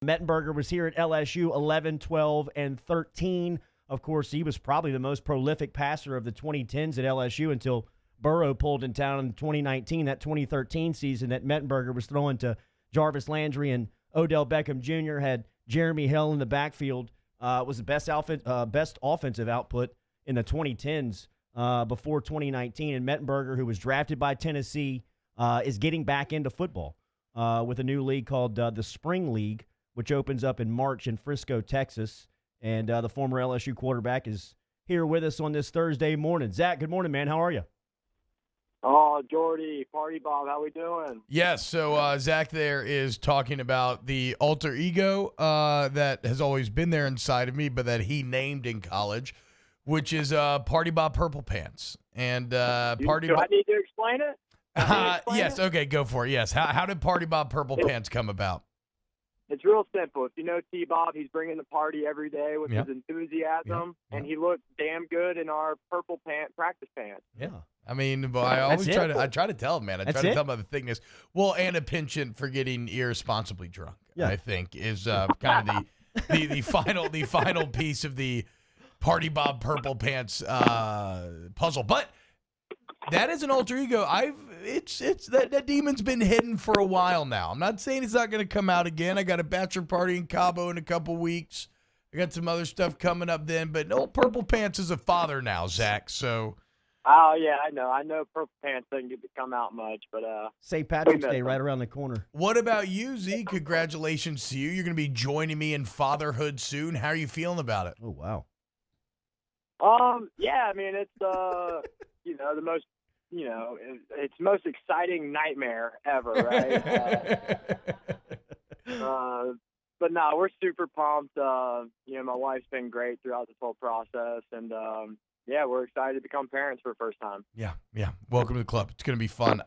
Mettenberger was here at LSU 11, 12, and 13. Of course, he was probably the most prolific passer of the 2010s at LSU until Burrow pulled in town in 2019, that 2013 season that Mettenberger was throwing to Jarvis Landry and Odell Beckham Jr., had Jeremy Hill in the backfield. Was the best offensive output in the 2010s before 2019. And Mettenberger, who was drafted by Tennessee, is getting back into football with a new league called the Spring League, which opens up in March in Frisco, Texas. And the former LSU quarterback is here with us on this Thursday morning. Zach, good morning, man. How are you? Oh, Jordy, Party Bob, how we doing? Yes, so Zach there is talking about the alter ego that has always been there inside of me, but that he named in college, which is Party Bob Purple Pants. And Do I need to explain it? Yes, okay, go for it. Yes, how did Party Bob Purple Pants come about? It's real simple. If you know T-Bob, he's bringing the party every day with his enthusiasm, and he looked damn good in our purple practice pants. Yeah. I mean, I always try to tell him, man. I try to tell him about the thickness. Well, and a penchant for getting irresponsibly drunk, I think, is kind of the final piece of the Party Bob Purple Pants puzzle. But that is an alter ego. It's that demon's been hidden for a while now. I'm not saying it's not going to come out again. I got a bachelor party in Cabo in a couple weeks. I got some other stuff coming up then. But no, Purple Pants is a father now, Zach. So. Oh yeah, I know. Purple Pants doesn't get to come out much, but St. Patrick's Day right around the corner. What about you, Z? Congratulations to you. You're going to be joining me in fatherhood soon. How are you feeling about it? Oh wow. Yeah, I mean it's the most it's the most exciting nightmare ever, right? But no, we're super pumped. My wife's been great throughout this whole process, and yeah, we're excited to become parents for the first time. Yeah. Welcome to the club. It's going to be fun.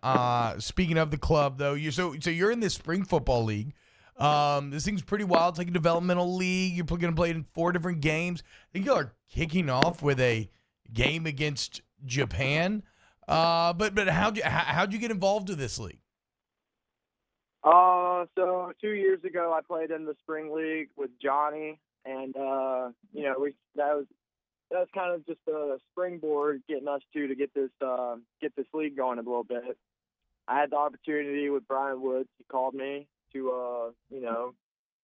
Speaking of the club, though, so you're in this spring football league. This thing's pretty wild. It's like a developmental league. You're going to play in 4 different games. I think you are kicking off with a game against Japan. But how'd you get involved with this league? So 2 years ago, I played in the spring league with Johnny, and that was kind of just a springboard getting us to get this league going a little bit. I had the opportunity with Brian Woods. He called me to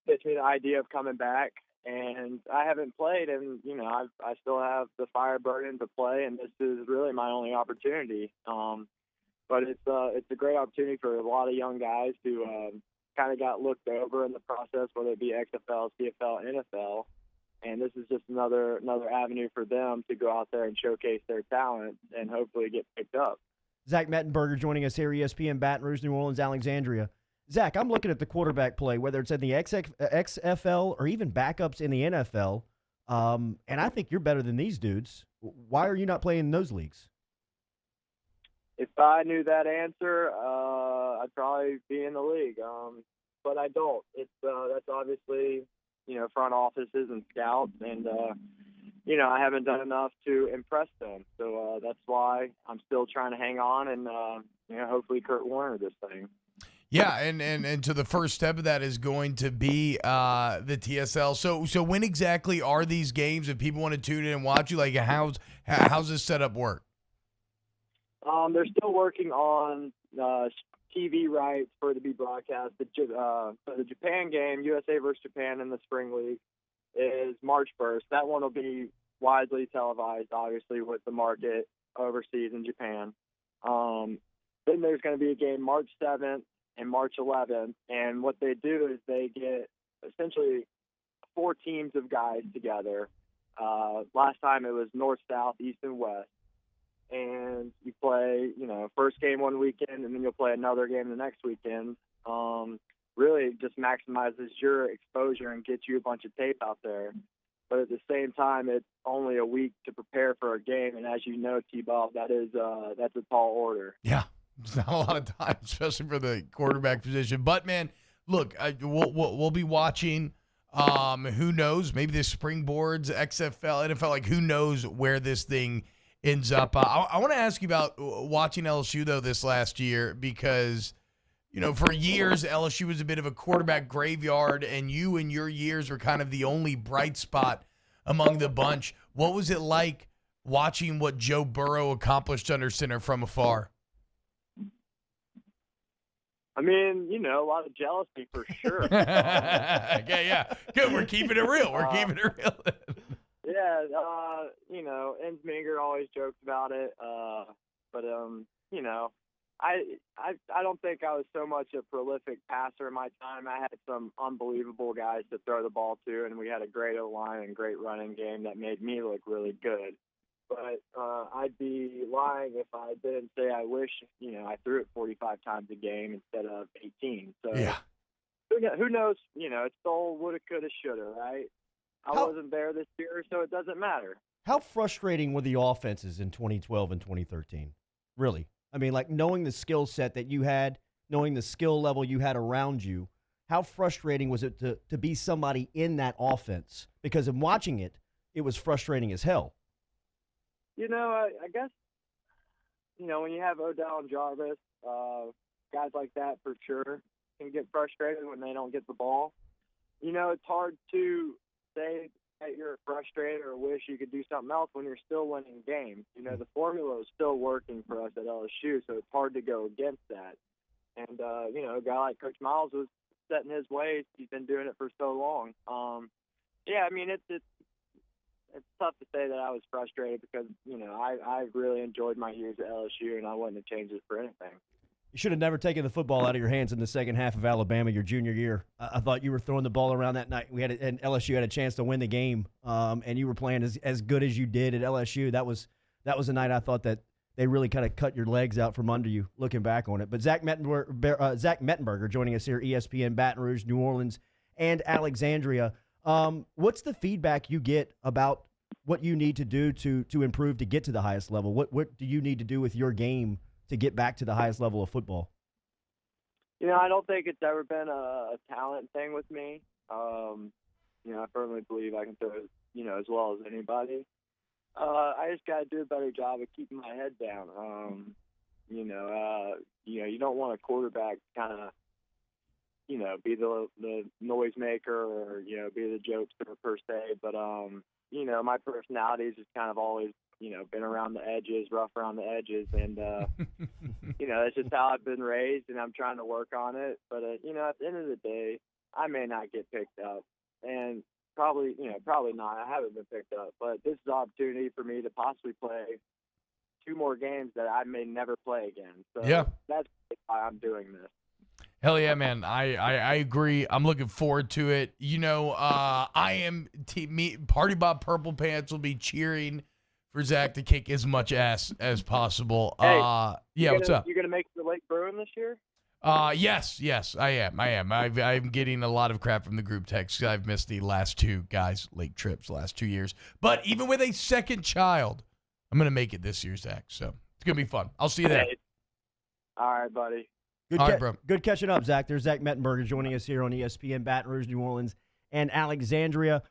pitch me the idea of coming back, and I haven't played, and I still have the fire burning to play, and this is really my only opportunity. But it's a great opportunity for a lot of young guys who kind of got looked over in the process, whether it be XFL, CFL, NFL. And this is just another avenue for them to go out there and showcase their talent and hopefully get picked up. Zach Mettenberger joining us here, ESPN Baton Rouge, New Orleans, Alexandria. Zach, I'm looking at the quarterback play, whether it's in the XFL or even backups in the NFL, and I think you're better than these dudes. Why are you not playing in those leagues? If I knew that answer, I'd probably be in the league, but I don't. That's obviously front offices and scouts, and I haven't done enough to impress them. So that's why I'm still trying to hang on and hopefully Kurt Warner this thing. Yeah, and so the first step of that is going to be the TSL. So when exactly are these games? If people want to tune in and watch you, like how's this setup work? They're still working on TV rights for it to be broadcast. The Japan game, USA versus Japan in the Spring League, is March 1st. That one will be widely televised, obviously, with the market overseas in Japan. Then there's going to be a game March 7th and March 11th, and what they do is they get essentially 4 teams of guys together. Last time it was North, South, East, and West. And you play, first game one weekend, and then you'll play another game the next weekend. Really just maximizes your exposure and gets you a bunch of tape out there. But at the same time, it's only a week to prepare for a game. And as you know, T-Bob, that's a tall order. Yeah, it's not a lot of time, especially for the quarterback position. But, man, look, we'll be watching. Who knows? Maybe the springboards, XFL, NFL, like who knows where this thing ends up. I want to ask you about watching LSU, though, this last year because for years, LSU was a bit of a quarterback graveyard, and you in your years were kind of the only bright spot among the bunch. What was it like watching what Joe Burrow accomplished under center from afar? I mean, a lot of jealousy for sure. Yeah. Good. We're keeping it real. Yeah, Mettenberger always jokes about it. But I don't think I was so much a prolific passer in my time. I had some unbelievable guys to throw the ball to, and we had a great O-line and great running game that made me look really good. But I'd be lying if I didn't say I wish, I threw it 45 times a game instead of 18. So yeah. Who knows? It's all woulda, coulda, shoulda, right? I wasn't there this year, so it doesn't matter. How frustrating were the offenses in 2012 and 2013? Really? I mean, like knowing the skill set that you had, knowing the skill level you had around you, how frustrating was it to be somebody in that offense? Because in watching it, it was frustrating as hell. I guess, when you have Odell and Jarvis, guys like that for sure can get frustrated when they don't get the ball. It's hard to say that you're frustrated or wish you could do something else when you're still winning games. The formula is still working for us at LSU, so it's hard to go against that. And, a guy like Coach Miles was set in his ways. He's been doing it for so long. It's tough to say that I was frustrated because, I really enjoyed my years at LSU, and I wouldn't have changed it for anything. You should have never taken the football out of your hands in the second half of Alabama your junior year. I thought you were throwing the ball around that night. And LSU had a chance to win the game, and you were playing as good as you did at LSU. That was a night I thought that they really kind of cut your legs out from under you, looking back on it. But Zach Mettenberger joining us here, ESPN, Baton Rouge, New Orleans, and Alexandria. What's the feedback you get about what you need to do to improve to get to the highest level? What do you need to do with your game to get back to the highest level of football? I don't think it's ever been a talent thing with me. I firmly believe I can throw, as well as anybody. I just got to do a better job of keeping my head down. You don't want a quarterback kind of, be the noisemaker or, be the jokester per se. But, my personality is just kind of always, been around the edges, rough around the edges. And, that's just how I've been raised, and I'm trying to work on it. But, at the end of the day, I may not get picked up. And probably not. I haven't been picked up. But this is an opportunity for me to possibly play 2 more games that I may never play again. So yeah. That's why I'm doing this. Hell yeah, man. I agree. I'm looking forward to it. I am Party Bob Purple Pants will be cheering for Zach to kick as much ass as possible. Hey, what's up? You going to make the Lake Bruin this year? Yes, I am. I'm getting a lot of crap from the group text. I've missed the last 2 guys' lake trips last 2 years. But even with a second child, I'm going to make it this year, Zach. So it's going to be fun. I'll see you there. All right, buddy. All right, bro. Good catching up, Zach. There's Zach Mettenberger joining us here on ESPN, Baton Rouge, New Orleans, and Alexandria.